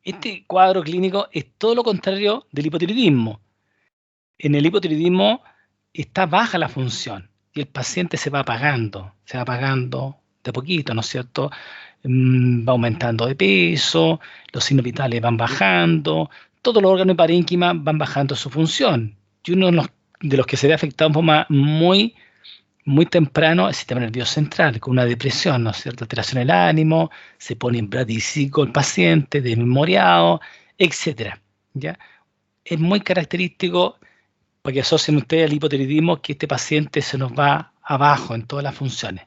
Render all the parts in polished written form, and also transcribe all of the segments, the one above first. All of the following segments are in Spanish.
Este cuadro clínico es todo lo contrario del hipotiroidismo. En el hipotiroidismo está baja la función y el paciente se va apagando de poquito, ¿no es cierto? Va aumentando de peso, los signos vitales van bajando, todos los órganos de parénquima van bajando su función. Y uno de los que se ve afectado de forma muy temprano el sistema nervioso central, con una depresión, ¿no es cierto? Alteración del ánimo, se pone en bradicílico el paciente, desmemoriado, etcétera, ¿ya? Es muy característico, para que asocien ustedes al hipotiroidismo, que este paciente se nos va abajo en todas las funciones.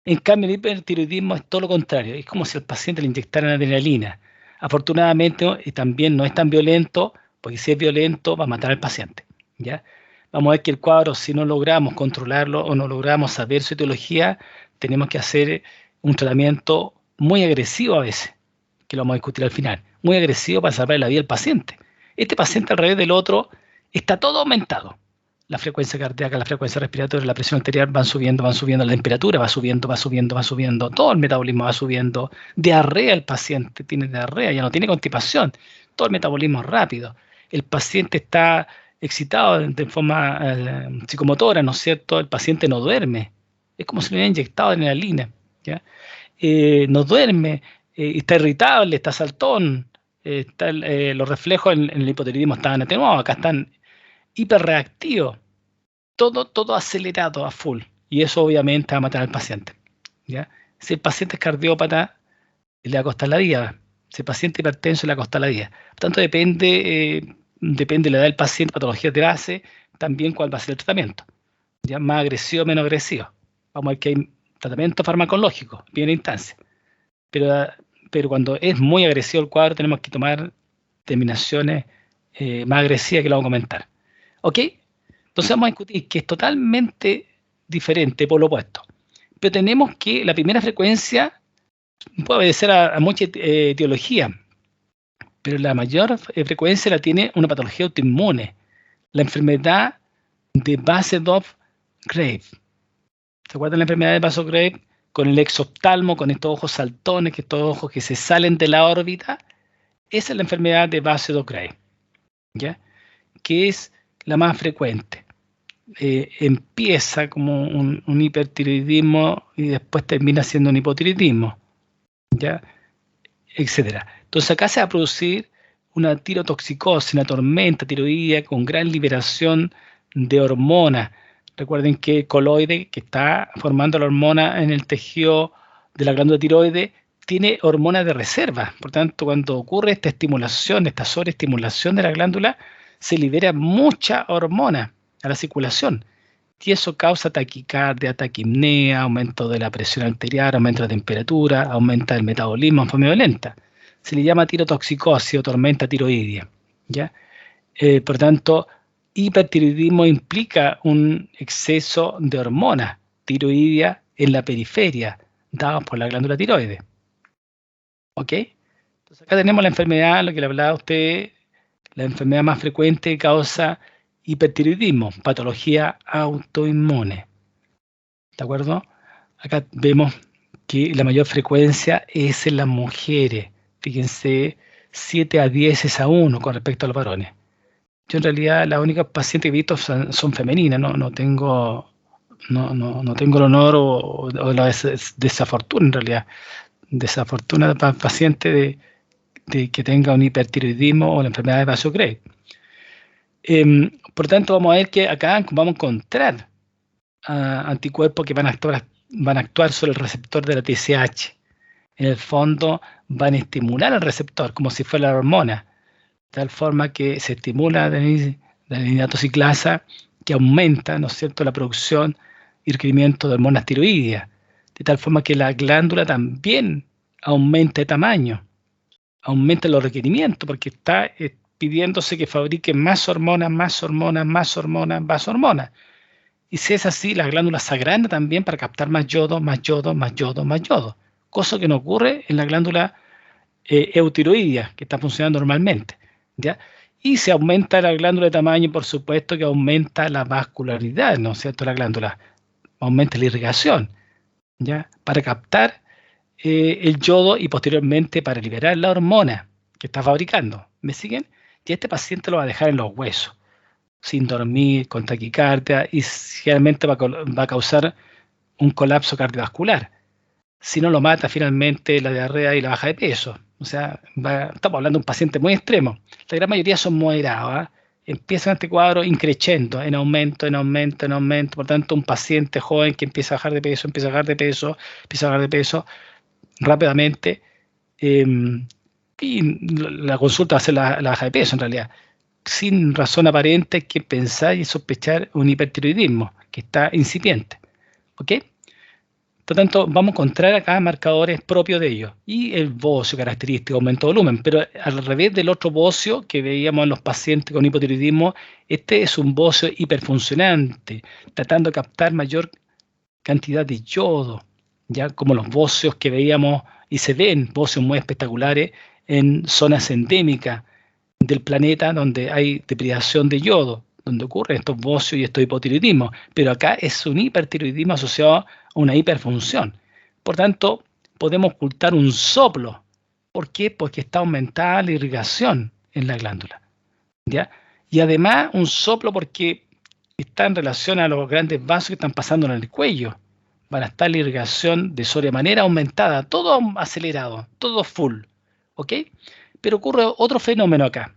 En cambio, el hipertiroidismo es todo lo contrario, es como si al paciente le inyectaran adrenalina. Afortunadamente, también no es tan violento, porque si es violento va a matar al paciente, ¿ya? Vamos a ver que el cuadro, si no logramos controlarlo o no logramos saber su etiología, tenemos que hacer un tratamiento muy agresivo a veces, que lo vamos a discutir al final, muy agresivo para salvar la vida del paciente. Este paciente, al revés del otro, está todo aumentado. La frecuencia cardíaca, la frecuencia respiratoria, la presión arterial van subiendo, la temperatura va subiendo, todo el metabolismo va subiendo, diarrea el paciente, tiene diarrea, ya no tiene constipación, todo el metabolismo es rápido. El paciente está excitado de forma psicomotora, ¿no es cierto? El paciente no duerme, es como si le hubiera inyectado adrenalina, ¿ya? No duerme, está irritable, está saltón, los reflejos en el hipotiroidismo estaban atenuados, acá están hiperreactivos, todo acelerado a full, y eso obviamente va a matar al paciente, ¿ya? Si el paciente es cardiópata, le va a costar la vida. Si el paciente es hipertenso, le va a costar la vida. Por tanto, depende de la edad del paciente, patologías de base, también cuál va a ser el tratamiento. Ya más agresivo, menos agresivo. Vamos a ver que hay tratamiento farmacológico, bien instancia. Pero cuando es muy agresivo el cuadro, tenemos que tomar determinaciones más agresivas que lo vamos a comentar. ¿Ok? Entonces vamos a discutir que es totalmente diferente por lo opuesto. Pero tenemos que la primera frecuencia puede obedecer a mucha etiología, pero la mayor frecuencia la tiene una patología autoinmune, la enfermedad de Basedov-Graves. ¿Se acuerdan la enfermedad de Basedov-Graves? Con el exoftalmo, con estos ojos saltones, que estos ojos que se salen de la órbita. Esa es la enfermedad de Basedov-Graves, ¿ya? Que es la más frecuente. Empieza como un hipertiroidismo y después termina siendo un hipotiroidismo, ¿ya? Etcétera. Entonces acá se va a producir una tirotoxicosis, una tormenta tiroidea con gran liberación de hormonas. Recuerden que el coloide, que está formando la hormona en el tejido de la glándula tiroide, tiene hormonas de reserva. Por tanto, cuando ocurre esta estimulación, esta sobreestimulación de la glándula, se libera mucha hormona a la circulación. Y eso causa taquicardia, taquipnea, aumento de la presión arterial, aumento de la temperatura, aumenta el metabolismo en forma violenta. Se le llama tirotoxicosis o tormenta tiroidea, ¿ya? Por tanto, hipertiroidismo implica un exceso de hormonas tiroidea en la periferia, dadas por la glándula tiroide. ¿Ok? Entonces acá tenemos la enfermedad, lo que le hablaba a usted, la enfermedad más frecuente que causa hipertiroidismo, patología autoinmune. ¿De acuerdo? Acá vemos que la mayor frecuencia es en las mujeres. Fíjense, 7 a 10 es a 1 con respecto a los varones. Yo en realidad las únicas pacientes que he visto son femeninas, no tengo el honor o la desafortuna en realidad. Desafortuna para el paciente de que tenga un hipertiroidismo o la enfermedad de Basedov-Graves. Por tanto, vamos a ver que acá vamos a encontrar anticuerpos que van a actuar sobre el receptor de la TSH. En el fondo van a estimular al receptor como si fuera la hormona, de tal forma que se estimula la adeninato ciclasa, que aumenta, ¿no es cierto?, la producción y requerimiento de hormonas tiroideas, de tal forma que la glándula también aumenta de tamaño, aumenta los requerimientos, porque está pidiéndose que fabrique más hormonas, más hormonas, más hormonas, más hormonas. Y si es así, la glándula se agranda también para captar más yodo, más yodo, más yodo, más yodo. Cosa que no ocurre en la glándula eutiroidea, que está funcionando normalmente, ¿ya? Y se aumenta la glándula de tamaño, por supuesto que aumenta la vascularidad, ¿no es cierto?, la glándula. Aumenta la irrigación, ¿ya? Para captar el yodo y posteriormente para liberar la hormona. que está fabricando. ¿Me siguen? Y este paciente lo va a dejar en los huesos, sin dormir, con taquicardia, y generalmente va a causar un colapso cardiovascular. Si no lo mata finalmente la diarrea y la baja de peso. O sea, estamos hablando de un paciente muy extremo. La gran mayoría son moderados. ¿Ah? Empiezan este cuadro increciendo, en aumento, en aumento, en aumento. Por tanto, un paciente joven que empieza a bajar de peso, empieza a bajar de peso, empieza a bajar de peso rápidamente. eh, y la consulta va a ser la baja de peso en realidad. Sin razón aparente hay que pensar y sospechar un hipertiroidismo que está incipiente. ¿Ok? Por lo tanto, vamos a encontrar acá marcadores propios de ellos. Y el bocio característico, aumento de volumen. Pero al revés del otro bocio que veíamos en los pacientes con hipotiroidismo, este es un bocio hiperfuncionante, tratando de captar mayor cantidad de yodo, ya como los bocios que veíamos y se ven, bocios muy espectaculares en zonas endémicas del planeta donde hay deprivación de yodo, donde ocurren estos bocios y estos hipotiroidismos, pero acá es un hipertiroidismo asociado a una hiperfunción. Por tanto, podemos ocultar un soplo. ¿Por qué? Porque está aumentada la irrigación en la glándula. ¿Ya? Y además un soplo porque está en relación a los grandes vasos que están pasando en el cuello. Van a estar la irrigación de sobremanera aumentada, todo acelerado, todo full. ¿Ok? Pero ocurre otro fenómeno acá.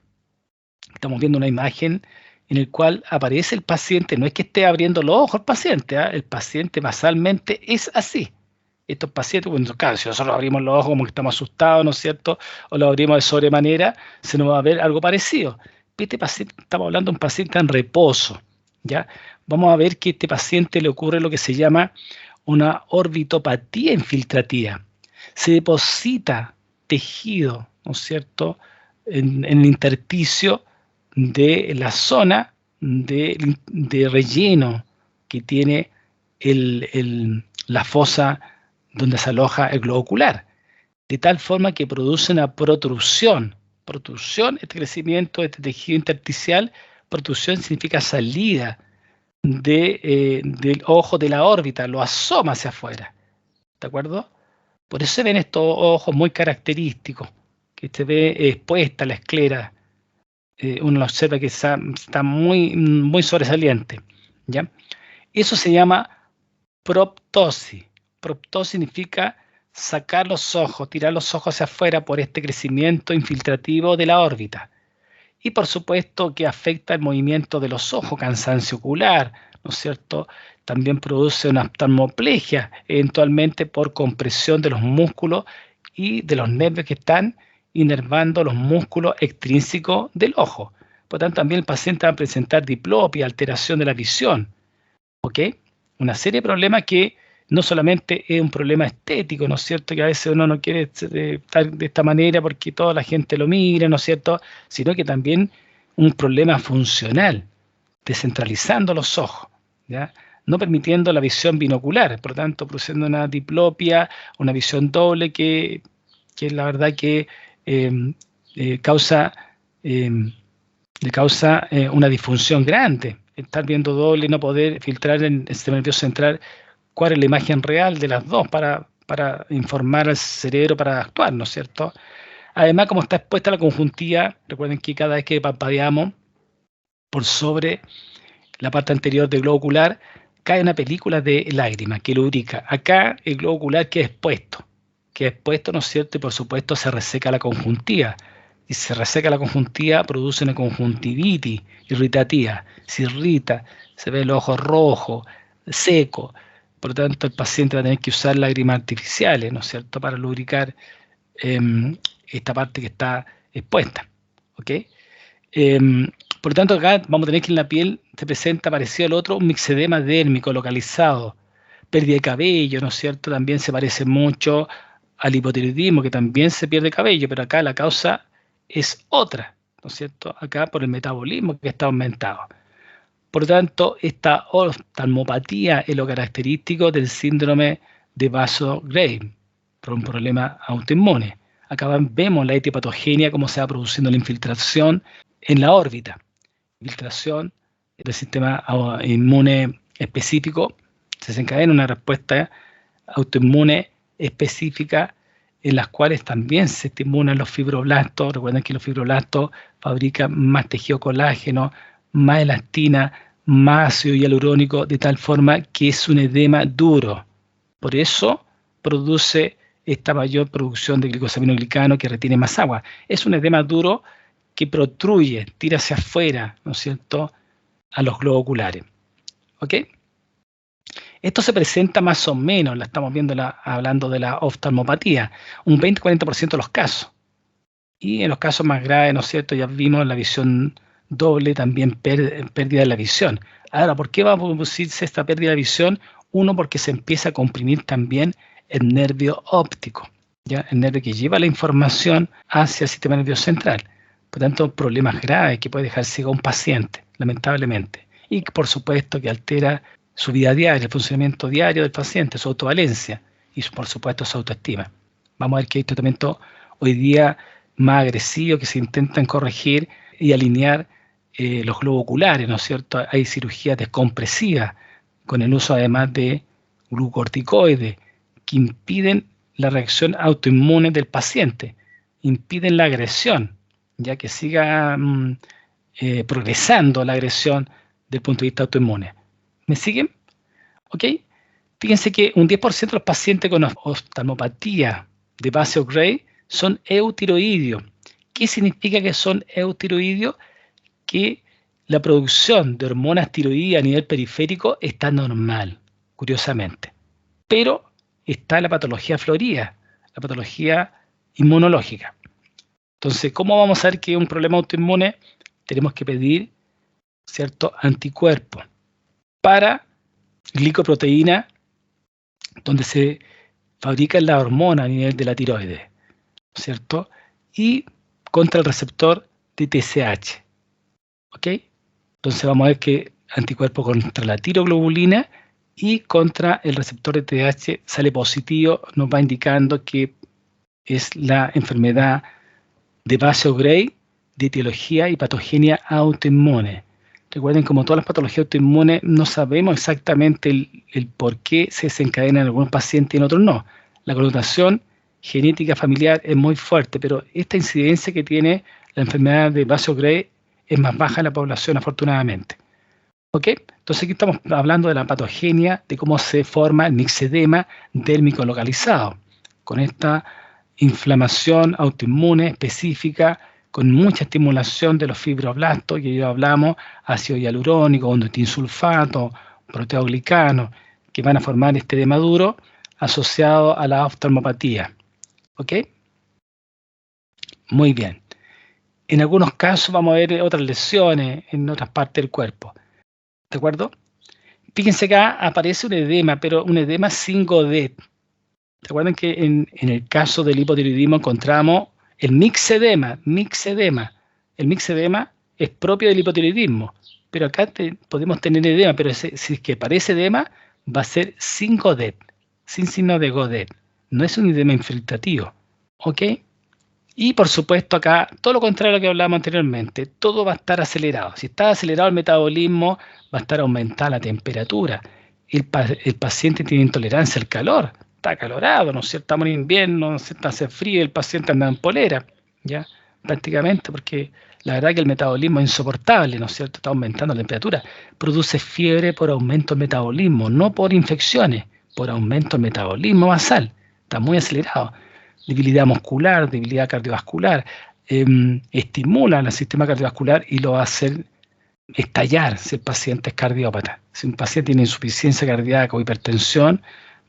Estamos viendo una imagen en la cual aparece el paciente, no es que esté abriendo los ojos el paciente, ¿eh? El paciente basalmente es así. Estos pacientes, bueno, claro, si nosotros abrimos los ojos como que estamos asustados, ¿no es cierto? O lo abrimos de sobremanera, se nos va a ver algo parecido. Este paciente, estamos hablando de un paciente en reposo, ¿ya? Vamos a ver que a este paciente le ocurre lo que se llama una orbitopatía infiltrativa. Se deposita tejido, ¿no es cierto?, en el intersticio de la zona de relleno que tiene la fosa donde se aloja el globo ocular, de tal forma que produce una protrusión. Protrusión, este crecimiento de este tejido intersticial, protrusión significa salida del ojo de la órbita, lo asoma hacia afuera. ¿De acuerdo? Por eso se ven estos ojos muy característicos, que se ve expuesta la esclera. Uno lo observa que está muy, muy sobresaliente. ¿Ya? Eso se llama proptosis. Proptosis significa sacar los ojos, tirar los ojos hacia afuera por este crecimiento infiltrativo de la órbita. Y por supuesto que afecta el movimiento de los ojos, cansancio ocular, ¿no es cierto? También produce una oftalmoplegia, eventualmente por compresión de los músculos y de los nervios que están inervando los músculos extrínsecos del ojo. Por lo tanto, también el paciente va a presentar diplopia, alteración de la visión. ¿Ok? Una serie de problemas que no solamente es un problema estético, ¿no es cierto? Que a veces uno no quiere estar de esta manera porque toda la gente lo mira, ¿no es cierto? Sino que también un problema funcional, descentralizando los ojos, ¿ya? No permitiendo la visión binocular, por lo tanto, produciendo una diplopia, una visión doble que la verdad que eh, causa, le causa una disfunción grande. Estar viendo doble y no poder filtrar en el sistema nervioso central cuál es la imagen real de las dos para informar al cerebro para actuar, ¿no es cierto? Además, como está expuesta la conjuntiva, recuerden que cada vez que parpadeamos por sobre la parte anterior del globo ocular, cae una película de lágrimas que lubrica. Acá el globo ocular queda expuesto, ¿no es cierto? Y por supuesto se reseca la conjuntiva. Y si se reseca la conjuntiva, produce una conjuntivitis irritativa. Se irrita, se ve el ojo rojo, seco. Por lo tanto, el paciente va a tener que usar lágrimas artificiales, ¿no es cierto?, para lubricar esta parte que está expuesta. ¿Ok? Por lo tanto, acá vamos a tener que en la piel se presenta parecido al otro un mixedema dérmico localizado, pérdida de cabello, ¿no es cierto? También se parece mucho al hipotiroidismo, que también se pierde cabello, pero acá la causa es otra, ¿no es cierto? Acá por el metabolismo que está aumentado. Por lo tanto, esta oftalmopatía es lo característico del síndrome de Vaso-Grave, por un problema autoinmune. Acá vemos la etiopatogenia, cómo se va produciendo la infiltración en la órbita. Infiltración del sistema inmune específico, se desencadena una respuesta autoinmune específica en las cuales también se estimulan los fibroblastos. Recuerden que los fibroblastos fabrican más tejido colágeno, más elastina, más ácido hialurónico, de tal forma que es un edema duro. Por eso produce esta mayor producción de glicosaminoglicano que retiene más agua. Es un edema duro que protruye, tira hacia afuera, ¿no es cierto?, a los globos oculares. ¿Ok? Esto se presenta más o menos, la estamos viendo hablando de la oftalmopatía, un 20-40% de los casos. Y en los casos más graves, ¿no es cierto?, ya vimos la visión doble, también pérdida de la visión. Ahora, ¿por qué va a producirse esta pérdida de visión? Uno, porque se empieza a comprimir también el nervio óptico, ¿ya? El nervio que lleva la información hacia el sistema nervioso central. Por tanto, problemas graves que puede dejar ciego a un paciente, lamentablemente. Y por supuesto que altera su vida diaria, el funcionamiento diario del paciente, su autovalencia y por supuesto su autoestima. Vamos a ver que hay tratamientos hoy día más agresivos que se intentan corregir y alinear los globos oculares, ¿no es cierto? Hay cirugías descompresivas con el uso además de glucocorticoides que impiden la reacción autoinmune del paciente, impiden la agresión, ya que siga progresando la agresión desde el punto de vista autoinmune. ¿Me siguen? ¿Ok? Fíjense que un 10% de los pacientes con oftalmopatía de base o Gray son eutiroideos. ¿Qué significa que son eutiroideos? Que la producción de hormonas tiroides a nivel periférico está normal, curiosamente. Pero está la patología florida, la patología inmunológica. Entonces, ¿cómo vamos a saber que es un problema autoinmune? Tenemos que pedir, ¿cierto?, anticuerpos para glicoproteína, donde se fabrica la hormona a nivel de la tiroides, ¿cierto? Y contra el receptor de TSH, ¿ok? Entonces vamos a ver que anticuerpo contra la tiroglobulina y contra el receptor de TSH sale positivo, nos va indicando que es la enfermedad de base o Gray de etiología y patogenia autoinmune. Recuerden, como todas las patologías autoinmunes, no sabemos exactamente el por qué se desencadena en algunos pacientes y en otros no. La connotación genética familiar es muy fuerte, pero esta incidencia que tiene la enfermedad de base o Gray es más baja en la población, afortunadamente. ¿Ok? Entonces aquí estamos hablando de la patogenia, de cómo se forma el mixedema dérmico localizado, con esta inflamación autoinmune específica, con mucha estimulación de los fibroblastos, que ya hablamos, ácido hialurónico, conductinsulfato, proteoglicano, que van a formar este edema duro asociado a la oftalmopatía. ¿Ok? Muy bien. En algunos casos vamos a ver otras lesiones en otras partes del cuerpo. ¿De acuerdo? Fíjense acá aparece un edema, pero un edema sin godet. Recuerden que en el caso del hipotiroidismo encontramos el mixedema. El mixedema es propio del hipotiroidismo, pero acá podemos tener edema, pero si es que aparece edema, va a ser sin godet, sin signo de godet. No es un edema infiltrativo. ¿Ok? Y por supuesto acá, todo lo contrario a lo que hablábamos anteriormente, todo va a estar acelerado. Si está acelerado el metabolismo, va a estar aumentada la temperatura. El paciente tiene intolerancia al calor, está acalorado, ¿no es cierto? Estamos en invierno, ¿no es cierto? Hace frío, el paciente anda en polera, ¿ya? Prácticamente, porque la verdad que el metabolismo es insoportable, ¿no es cierto? Está aumentando la temperatura. Produce fiebre por aumento del metabolismo, no por infecciones, por aumento del metabolismo basal. Está muy acelerado. Debilidad muscular, debilidad cardiovascular, estimula el sistema cardiovascular y lo va a hacer estallar si el paciente es cardiópata. Si un paciente tiene insuficiencia cardíaca o hipertensión,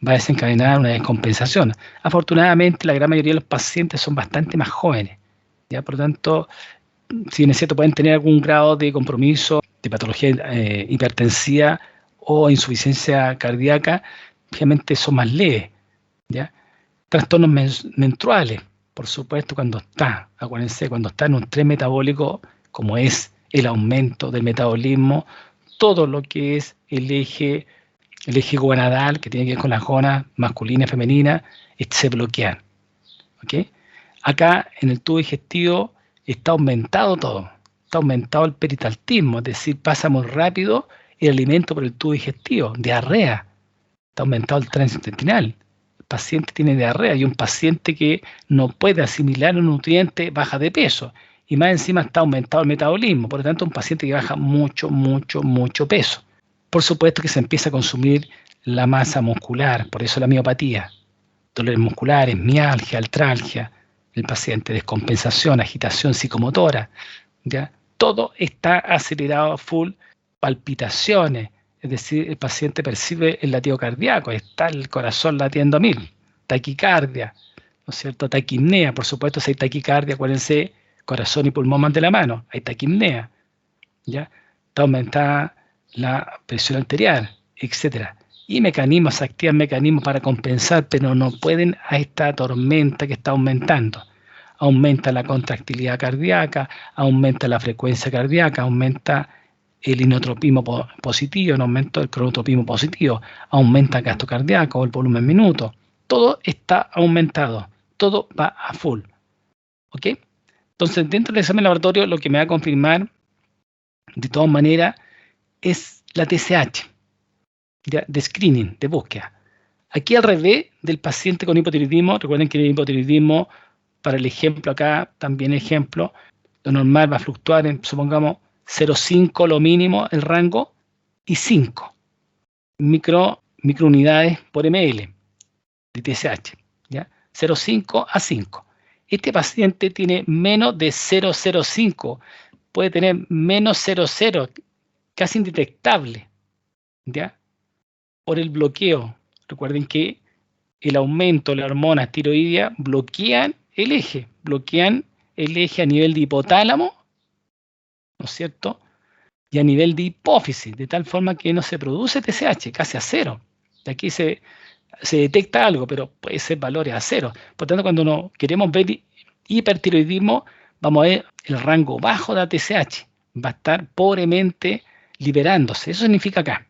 va a desencadenar una descompensación. Afortunadamente, la gran mayoría de los pacientes son bastante más jóvenes, ¿ya? Por lo tanto, si bien es cierto, pueden tener algún grado de compromiso de patología hipertensiva o insuficiencia cardíaca, obviamente son más leves, ¿ya? Trastornos menstruales, por supuesto, acuérdense, cuando está en un estrés metabólico, como es el aumento del metabolismo, todo lo que es el eje gonadal, que tiene que ver con las gonas masculina y femenina, se bloquean. ¿Okay? Acá en el tubo digestivo está aumentado todo, está aumentado el peristaltismo, es decir, pasa muy rápido el alimento por el tubo digestivo, diarrea, está aumentado el tránsito intestinal. paciente tiene diarrea y un paciente que no puede asimilar un nutriente baja de peso. Y más encima está aumentado el metabolismo. Por lo tanto, un paciente que baja mucho, mucho, mucho peso. Por supuesto que se empieza a consumir la masa muscular, por eso la miopatía. Dolores musculares, mialgia, artralgia, el paciente, descompensación, agitación psicomotora, ¿ya? Todo está acelerado full, palpitaciones, es decir, el paciente percibe el latido cardíaco, está el corazón latiendo a 1000, taquicardia, ¿no es cierto? Taquipnea, por supuesto, si hay taquicardia, acuérdense, corazón y pulmón van de la mano, hay taquipnea, ¿ya? Está aumentada la presión arterial, etcétera. Y mecanismos, se activan mecanismos para compensar, pero no pueden a esta tormenta que está aumentando. Aumenta la contractilidad cardíaca, aumenta la frecuencia cardíaca, aumenta el inotropismo positivo, un aumento del cronotropismo positivo, aumenta el gasto cardíaco, el volumen minuto. Todo está aumentado, todo va a full. ¿Ok? Entonces, dentro del examen laboratorio, lo que me va a confirmar, de todas maneras, es la TSH, de screening, de búsqueda. Aquí al revés del paciente con hipotiroidismo, recuerden que el hipotiroidismo, para el ejemplo acá, también ejemplo, lo normal va a fluctuar en, supongamos, 0,5 lo mínimo el rango y 5 microunidades por ml de TSH, ¿ya? 0,5 a 5. Este paciente tiene menos de 0,05, puede tener menos 0,0, casi indetectable, ¿ya? Por el bloqueo. Recuerden que el aumento de la hormona tiroidea bloquean el eje a nivel de hipotálamo, ¿no es cierto? Y a nivel de hipófisis, de tal forma que no se produce TSH, casi a cero. De aquí se detecta algo, pero puede ser valores a cero. Por tanto, cuando no queremos ver hipertiroidismo, vamos a ver el rango bajo de TSH. Va a estar pobremente liberándose. Eso significa acá,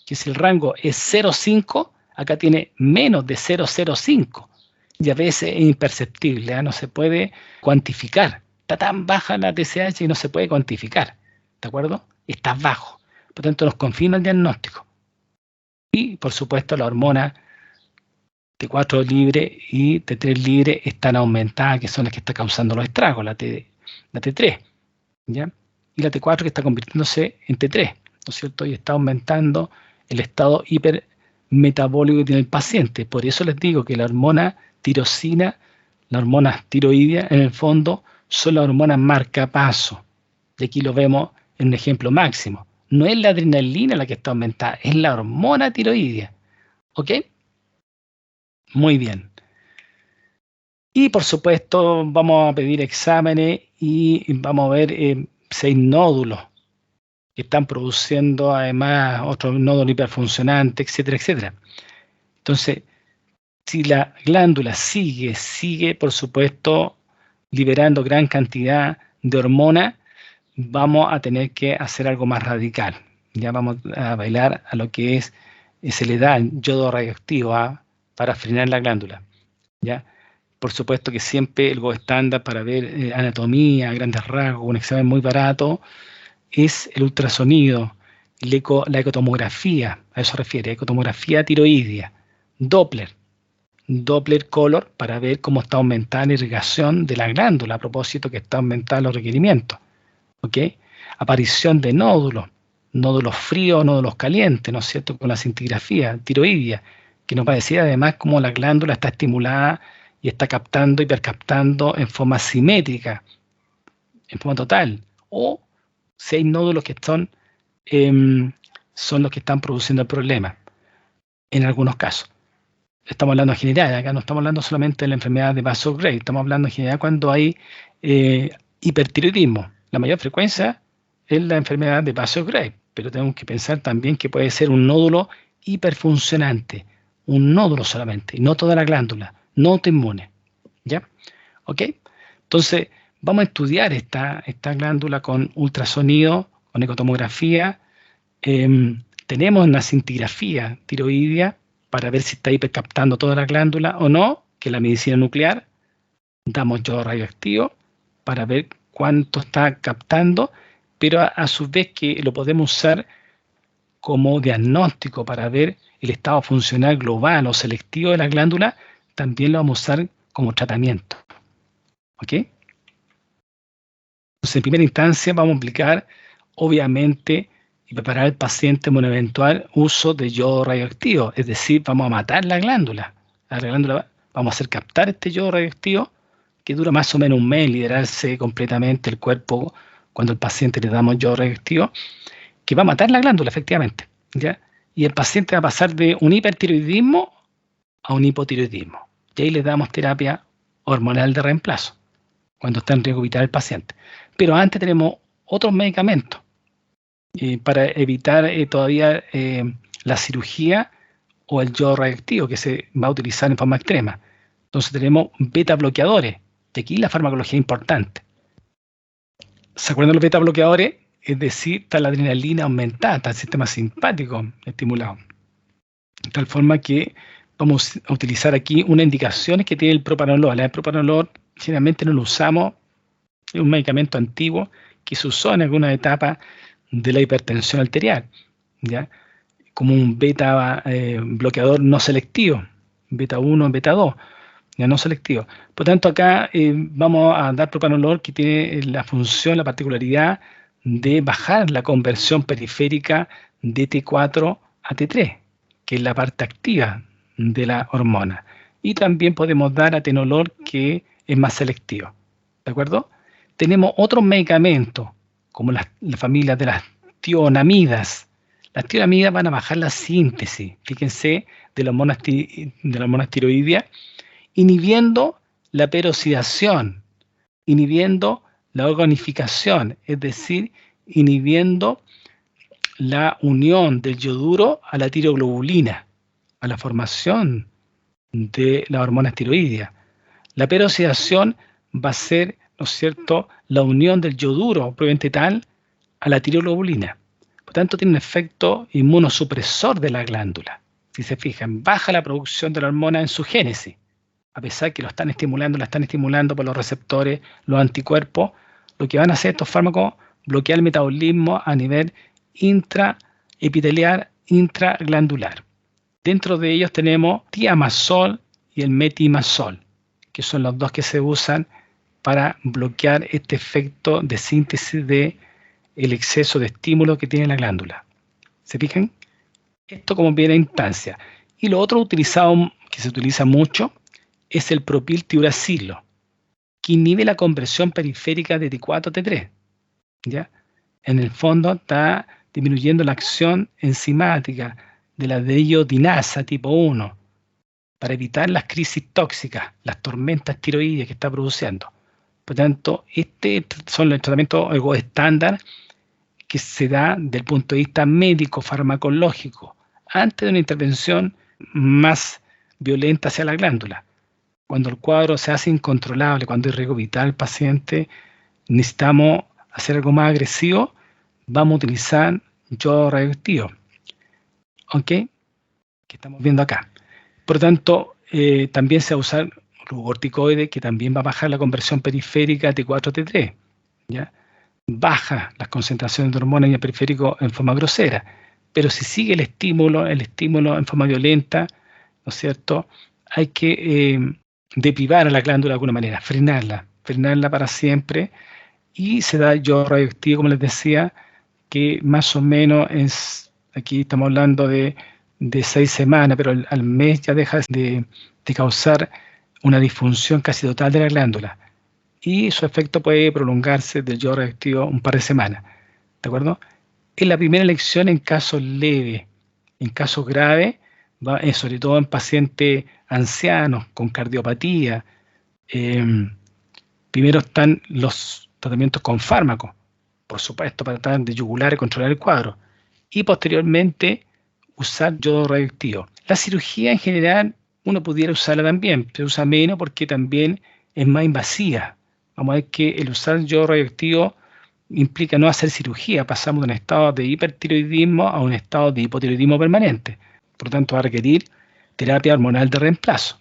que si el rango es 0,5, acá tiene menos de 0,05. Y a veces es imperceptible, ¿eh? No se puede cuantificar. Está tan baja la TSH y no se puede cuantificar. ¿De acuerdo? Está bajo. Por tanto, nos confirma el diagnóstico. Y, por supuesto, la hormona T4 libre y T3 libre están aumentadas, que son las que están causando los estragos, la T3, ¿ya? Y la T4 que está convirtiéndose en T3, ¿no es cierto? Y está aumentando el estado hipermetabólico que tiene el paciente. Por eso les digo que la hormona tirosina, la hormona tiroidea, en el fondo, son las hormonas marcapaso. Y aquí lo vemos en un ejemplo máximo. No es la adrenalina la que está aumentada, es la hormona tiroidea. ¿Ok? Muy bien. Y por supuesto vamos a pedir exámenes y vamos a ver 6 nódulos que están produciendo además otros nódulos hiperfuncionantes, etcétera, etcétera. Entonces, si la glándula sigue por supuesto liberando gran cantidad de hormona, vamos a tener que hacer algo más radical. Ya vamos a bailar a lo que se le da el yodo radioactivo para frenar la glándula, ¿ya? Por supuesto que siempre el gold estándar para ver anatomía, grandes rasgos, un examen muy barato, es el ultrasonido, la ecotomografía, a eso refiere, ecotomografía tiroidea, Doppler color para ver cómo está aumentada la irrigación de la glándula, a propósito que está aumentando los requerimientos, ¿ok? Aparición de nódulos fríos, nódulos calientes, ¿no es cierto?, con la cintigrafía tiroidea, que nos va a decir además cómo la glándula está estimulada y está captando, hipercaptando en forma simétrica, en forma total, o si hay nódulos que son los que están produciendo el problema, en algunos casos. Estamos hablando en general, acá no estamos hablando solamente de la enfermedad de Vaso-Gray, estamos hablando en general cuando hay hipertiroidismo. La mayor frecuencia es la enfermedad de Vaso-Gray, pero tenemos que pensar también que puede ser un nódulo hiperfuncionante, un nódulo solamente, y no toda la glándula, no autoinmune, ¿ya? ¿Ok? Entonces, vamos a estudiar esta glándula con ultrasonido, con ecotomografía. Tenemos una cintigrafía tiroidea para ver si está hipercaptando toda la glándula o no, que es la medicina nuclear. Damos yodo radioactivo para ver cuánto está captando, pero a su vez que lo podemos usar como diagnóstico para ver el estado funcional global o selectivo de la glándula, también lo vamos a usar como tratamiento. ¿Ok? Entonces, en primera instancia vamos a aplicar, obviamente, y preparar al paciente en un eventual uso de yodo radioactivo, es decir, vamos a matar la glándula. A la glándula vamos a hacer captar este yodo radioactivo, que dura más o menos un mes en liberarse completamente el cuerpo cuando al paciente le damos yodo radioactivo, que va a matar la glándula, efectivamente, ¿ya? Y el paciente va a pasar de un hipertiroidismo a un hipotiroidismo. Y ahí le damos terapia hormonal de reemplazo, cuando está en riesgo vital el paciente. Pero antes tenemos otros medicamentos para evitar todavía la cirugía o el yodo radioactivo que se va a utilizar en forma extrema. Entonces tenemos beta bloqueadores, y aquí la farmacología es importante. ¿Se acuerdan de los beta bloqueadores? Es decir, está la adrenalina aumentada, está el sistema simpático estimulado. De tal forma que vamos a utilizar aquí unas indicaciones que tiene el propranolol. El propranolol generalmente no lo usamos, es un medicamento antiguo que se usó en alguna etapa de la hipertensión arterial, ¿ya? Como un beta bloqueador no selectivo, beta 1, beta 2, ya no selectivo. Por tanto, acá vamos a dar propranolol que tiene la función, la particularidad de bajar la conversión periférica de T4 a T3, que es la parte activa de la hormona. Y también podemos dar atenolol, que es más selectivo. ¿De acuerdo? Tenemos otros medicamentos, como la familia de las tionamidas. Las tionamidas van a bajar la síntesis, fíjense, de las hormonas tiroideas, inhibiendo la peroxidación, inhibiendo la organificación, es decir, inhibiendo la unión del yoduro a la tiroglobulina, a la formación de las hormonas tiroideas. La peroxidación va a ser, ¿no es cierto?, la unión del yoduro propiamente tal a la tiroglobulina. Por tanto, tiene un efecto inmunosupresor de la glándula. Si se fijan, baja la producción de la hormona en su génesis, a pesar que la están estimulando por los receptores, los anticuerpos. Lo que van a hacer estos fármacos, bloquear el metabolismo a nivel intraepitelial, intraglandular. Dentro de ellos tenemos tiamazol y el metimazol, que son los dos que se usan para bloquear este efecto de síntesis de el exceso de estímulo que tiene la glándula. ¿Se fijan? Esto como primera instancia. Y lo otro utilizado, que se utiliza mucho, es el propiltiuracilo, que inhibe la conversión periférica de T4 a T3. ¿Ya? En el fondo está disminuyendo la acción enzimática de la deiodinasa tipo 1 para evitar las crisis tóxicas, las tormentas tiroideas que está produciendo. Por tanto, estos son los tratamientos estándar que se da desde el punto de vista médico-farmacológico antes de una intervención más violenta hacia la glándula. Cuando el cuadro se hace incontrolable, cuando hay riesgo vital al paciente, necesitamos hacer algo más agresivo, vamos a utilizar yodo radioactivo. ¿Ok? Que estamos viendo acá. Por lo tanto, también se va a usar glucocorticoide, que también va a bajar la conversión periférica T4 a T3. ¿Ya? Baja las concentraciones de hormonas en el periférico en forma grosera. Pero si sigue el estímulo en forma violenta, ¿no es cierto?, hay que deprivar a la glándula de alguna manera, frenarla para siempre, y se da yodo radioactivo, como les decía, que más o menos es, aquí estamos hablando de 6 semanas, pero al mes ya deja de causar una disfunción casi total de la glándula, y su efecto puede prolongarse del yodo radioactivo un par de semanas, ¿de acuerdo? Es la primera elección en casos leves. En casos graves, sobre todo en pacientes ancianos con cardiopatía, primero están los tratamientos con fármacos, por supuesto, para tratar de yugular y controlar el cuadro, y posteriormente usar yodo radioactivo. La cirugía en general uno pudiera usarla también, se usa menos porque también es más invasiva. Vamos a ver que el usar yodo radioactivo implica no hacer cirugía, pasamos de un estado de hipertiroidismo a un estado de hipotiroidismo permanente. Por lo tanto, va a requerir terapia hormonal de reemplazo.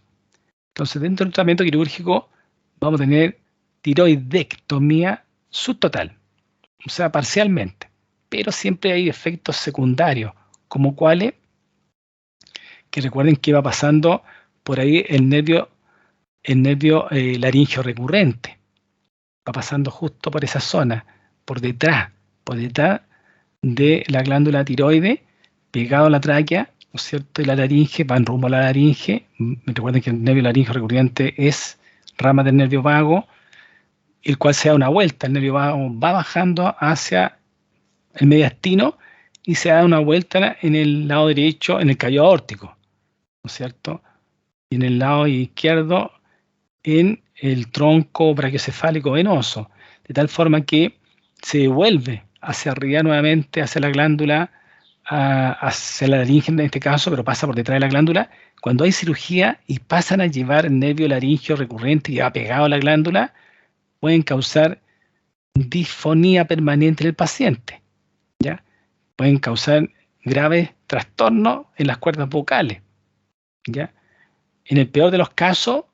Entonces, dentro del tratamiento quirúrgico vamos a tener tiroidectomía subtotal, o sea, parcialmente. Pero siempre hay efectos secundarios, como cuáles, que recuerden que va pasando por ahí el nervio laríngeo recurrente. Va pasando justo por esa zona, por detrás de la glándula tiroide, pegado a la tráquea, ¿no es cierto? Y la laringe, van rumbo a la laringe. Recuerden que el nervio laríngeo recurrente es rama del nervio vago, el cual se da una vuelta. El nervio vago va bajando hacia el mediastino y se da una vuelta en el lado derecho, en el callo aórtico, ¿no es cierto? Y en el lado izquierdo, en el tronco brachiocefálico venoso, de tal forma que se devuelve hacia arriba nuevamente, hacia la glándula, hacia la laringe en este caso, pero pasa por detrás de la glándula. Cuando hay cirugía y pasan a llevar el nervio laríngeo recurrente que va pegado a la glándula, pueden causar disfonía permanente en el paciente, ¿ya? Pueden causar graves trastornos en las cuerdas vocales, ¿ya? En el peor de los casos,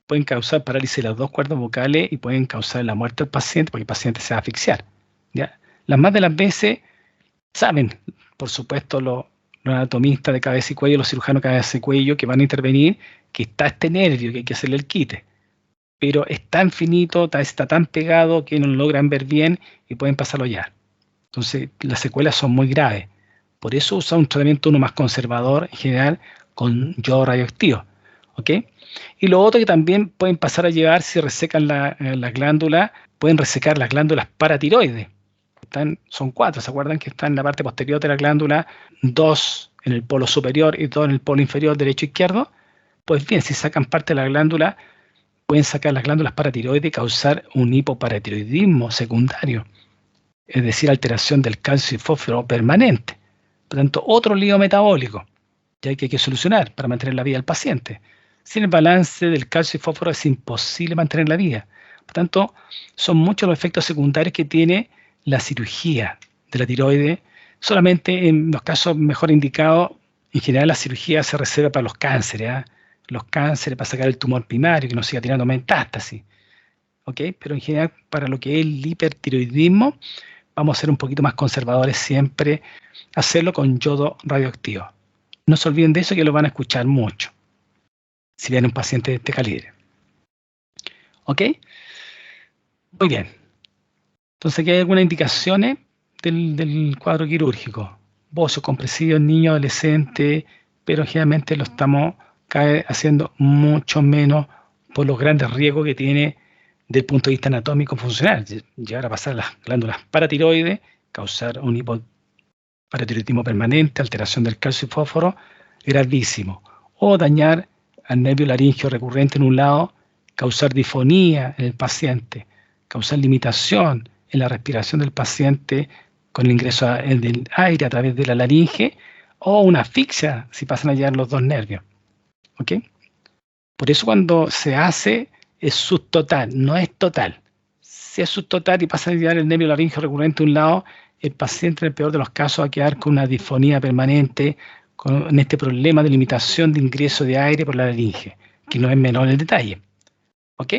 pueden causar parálisis de las dos cuerdas vocales y pueden causar la muerte del paciente porque el paciente se va a asfixiar, ¿ya? Las más de las veces saben, por supuesto, los anatomistas de cabeza y cuello, los cirujanos de cabeza y cuello que van a intervenir, que está este nervio, que hay que hacerle el quite. Pero es tan finito, está tan pegado que no lo logran ver bien y pueden pasarlo ya. Entonces, las secuelas son muy graves. Por eso usa un tratamiento uno más conservador, en general, con yodo radioactivo, ¿ok? Y lo otro que también pueden pasar a llevar, si resecan la glándula, pueden resecar las glándulas paratiroides. Son 4, ¿se acuerdan que están en la parte posterior de la glándula? 2 en el polo superior y 2 en el polo inferior, derecho e izquierdo. Pues bien, si sacan parte de la glándula, pueden sacar las glándulas paratiroides y causar un hipoparatiroidismo secundario, es decir, alteración del calcio y fósforo permanente. Por lo tanto, otro lío metabólico ya que hay que solucionar para mantener la vida del paciente. Sin el balance del calcio y fósforo es imposible mantener la vida. Por tanto, son muchos los efectos secundarios que tiene la cirugía de la tiroide. Solamente en los casos mejor indicados, en general la cirugía se reserva para los cánceres, ¿eh? Los cánceres para sacar el tumor primario, que no siga tirando metástasis. ¿Ok? Pero en general, para lo que es el hipertiroidismo, vamos a ser un poquito más conservadores siempre, hacerlo con yodo radioactivo. No se olviden de eso, que lo van a escuchar mucho si viene un paciente de este calibre. ¿Ok? Muy bien. Entonces, aquí hay algunas indicaciones del cuadro quirúrgico. Bocio compresivo en niño, adolescente, pero generalmente lo estamos haciendo mucho menos por los grandes riesgos que tiene desde el punto de vista anatómico funcional. Llegar a pasar las glándulas paratiroides, causar un hipoparatiroidismo permanente, alteración del calcio y fósforo, gravísimo. O dañar al nervio laríngeo recurrente en un lado, causar disfonía en el paciente, causar limitación en la respiración del paciente con el ingreso del aire a través de la laringe, o una asfixia si pasan a llegar los dos nervios. ¿Ok? Por eso cuando se hace es subtotal, no es total. Si es subtotal y pasa a llegar el nervio laríngeo recurrente a un lado, el paciente en el peor de los casos va a quedar con una disfonía permanente, con este problema de limitación de ingreso de aire por la laringe, que no es menor el detalle. ¿Ok?